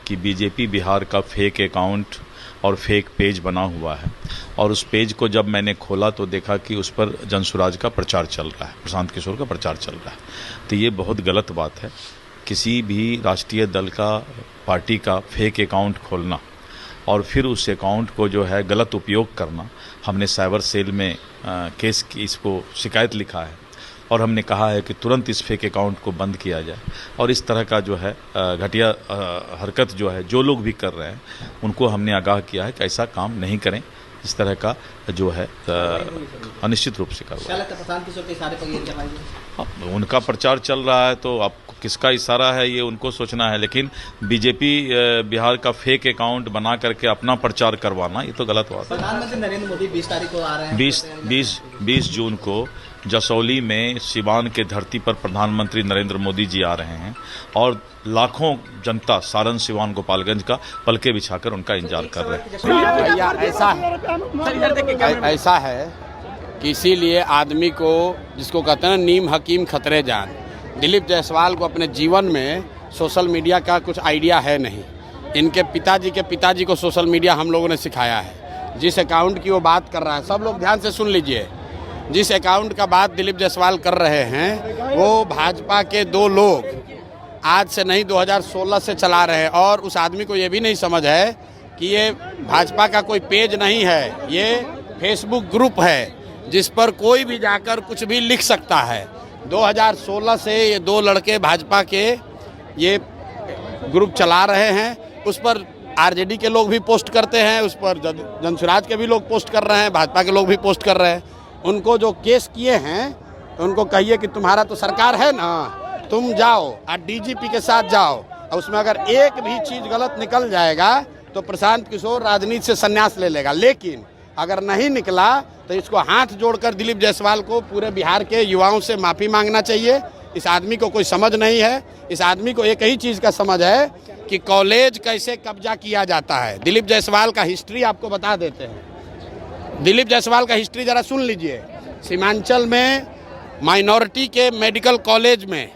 कि बीजेपी बिहार का fake account और फेक पेज बना हुआ है, और उस पेज को जब मैंने खोला तो देखा कि उस पर जनसुराज का प्रचार चल रहा है, प्रशांत किशोर का प्रचार चल रहा है। तो ये बहुत गलत बात है। किसी भी राष्ट्रीय दल का, पार्टी का फेक अकाउंट खोलना और फिर उस अकाउंट को जो है गलत उपयोग करना, हमने साइबर सेल में केस की इसको शिकायत लिखा है और हमने कहा है कि तुरंत इस फेक अकाउंट को बंद किया जाए। और इस तरह का जो है घटिया हरकत जो है जो लोग भी कर रहे हैं उनको हमने आगाह किया है कि ऐसा काम नहीं करें। इस तरह का जो है अनिश्चित रूप से करवाएं। उनका प्रचार चल रहा है तो अब किसका इशारा है ये उनको सोचना है, लेकिन बीजेपी बिहार का फेक अकाउंट बना करके अपना प्रचार करवाना ये तो गलत बात है। प्रधानमंत्री नरेंद्र मोदी 20 तारीख को आ रहे हैं। 20 जून को जसौली में सिवान के धरती पर प्रधानमंत्री नरेंद्र मोदी जी आ रहे हैं और लाखों जनता सारण, सिवान, गोपालगंज का पलके बिछाकर उनका इंतजार कर रहे हैं। ऐसा है कि इसीलिए आदमी को, जिसको कहते हैं नीम हकीम खतरे जान, दिलीप जायसवाल को अपने जीवन में सोशल मीडिया का कुछ आइडिया है नहीं। इनके पिताजी के पिताजी को सोशल मीडिया हम लोगों ने सिखाया है। जिस अकाउंट की वो बात कर रहा है, सब लोग ध्यान से सुन लीजिए, जिस अकाउंट का बात दिलीप जायसवाल कर रहे हैं वो भाजपा के 2 लोग आज से नहीं 2016 से चला रहे हैं। और उस आदमी को ये भी नहीं समझ है कि ये भाजपा का कोई पेज नहीं है, ये फेसबुक ग्रुप है जिस पर कोई भी जाकर कुछ भी लिख सकता है। 2016 से ये 2 लड़के भाजपा के ये ग्रुप चला रहे हैं। उस पर आरजेडी के लोग भी पोस्ट करते हैं, उस पर जनसुराज के भी लोग पोस्ट कर रहे हैं, भाजपा के लोग भी पोस्ट कर रहे हैं। उनको जो केस किए हैं तो उनको कहिए कि तुम्हारा तो सरकार है ना, तुम जाओ और डीजीपी के साथ जाओ, और उसमें अगर एक भी चीज़ गलत निकल जाएगा तो प्रशांत किशोर राजनीति से संन्यास ले लेगा। लेकिन अगर नहीं निकला तो इसको हाथ जोड़कर दिलीप जायसवाल को पूरे बिहार के युवाओं से माफ़ी मांगना चाहिए। इस आदमी को कोई समझ नहीं है। इस आदमी को एक ही चीज़ का समझ है कि कॉलेज कैसे कब्जा किया जाता है। दिलीप जायसवाल का हिस्ट्री आपको बता देते हैं। दिलीप जायसवाल का हिस्ट्री ज़रा सुन लीजिए। सीमांचल में माइनॉरिटी के मेडिकल कॉलेज में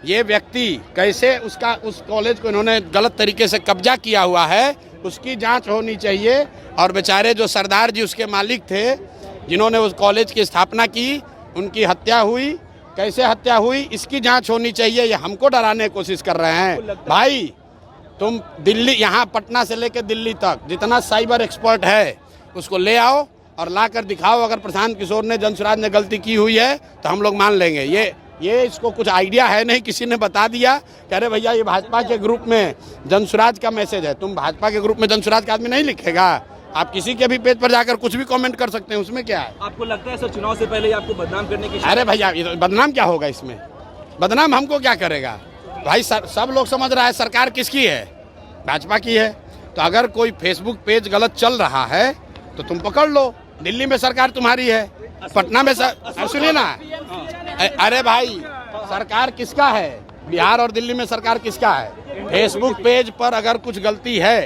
ये व्यक्ति कैसे उस कॉलेज को इन्होंने गलत तरीके से कब्जा किया हुआ है, उसकी जांच होनी चाहिए। और बेचारे जो सरदार जी उसके मालिक थे, जिन्होंने उस कॉलेज की स्थापना की, उनकी हत्या हुई, कैसे हत्या हुई, इसकी जांच होनी चाहिए। ये हमको डराने की कोशिश कर रहे हैं। भाई तुम दिल्ली, यहाँ पटना से लेकर दिल्ली तक जितना साइबर एक्सपर्ट है उसको ले आओ और ला कर दिखाओ। अगर प्रशांत किशोर ने, जनसुराज ने गलती की हुई है तो हम लोग मान लेंगे। ये इसको कुछ आइडिया है नहीं, किसी ने बता दिया कि अरे भैया ये भाजपा के ग्रुप में जनसुराज का मैसेज है। तुम भाजपा के ग्रुप में जनसुराज का आदमी नहीं लिखेगा। आप किसी के भी पेज पर जाकर कुछ भी कमेंट कर सकते हैं, उसमें क्या है। आपको लगता है सर चुनाव से पहले आपको बदनाम करने की? अरे भैया बदनाम क्या होगा इसमें? बदनाम हमको क्या करेगा भाई? सब लोग समझ रहा है सरकार किसकी है, भाजपा की है। तो अगर कोई फेसबुक पेज गलत चल रहा है तो तुम पकड़ लो। दिल्ली में सरकार तुम्हारी है, पटना में सुनिए ना। अरे भाई सरकार किसका है? बिहार और दिल्ली में सरकार किसका है? फेसबुक पेज पर अगर कुछ गलती है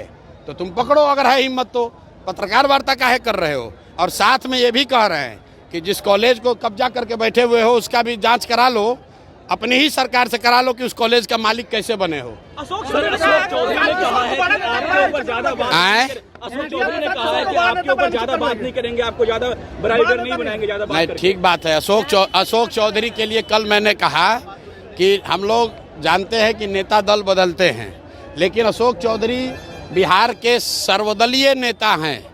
तो तुम पकड़ो, अगर है हिम्मत तो। पत्रकार वार्ता काहे कर रहे हो? और साथ में ये भी कह रहे हैं कि जिस कॉलेज को कब्जा करके बैठे हुए हो उसका भी जांच करा लो, अपनी ही सरकार से करा लो कि उस कॉलेज का मालिक कैसे बने हो। अशोक चौधरी ने कहा है कि आपके ऊपर ज्यादा बात नहीं करेंगे, आपको ज्यादा बराबर नहीं बनाएंगे, ज्यादा नहीं। ठीक बात है। अशोक चौधरी के लिए कल मैंने कहा कि हम लोग जानते हैं कि नेता दल बदलते हैं, लेकिन अशोक चौधरी बिहार के सर्वदलीय नेता हैं।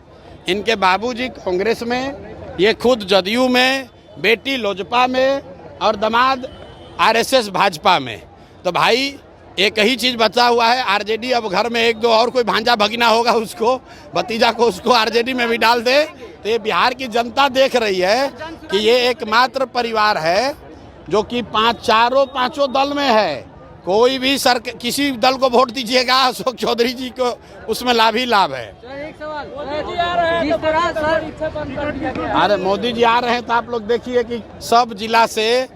इनके बाबूजी कांग्रेस में, ये खुद जदयू में, बेटी लोजपा में और दामाद आरएसएस भाजपा में। तो भाई एक ही चीज़ बचा हुआ है, आरजेडी। अब घर में 1-2 और कोई भांजा भगीना होगा, उसको भतीजा को उसको आरजेडी में भी डाल दे। तो ये बिहार की जनता देख रही है कि ये एकमात्र परिवार है जो कि चारों पांचों दल में है। कोई भी किसी दल को वोट दीजिएगा, अशोक चौधरी जी को उसमें लाभ ही लाभ है। एक सवाल, मोदी आ रहे हैं, अरे मोदी जी आ रहे हैं तो आप लोग देखिए कि सब जिला से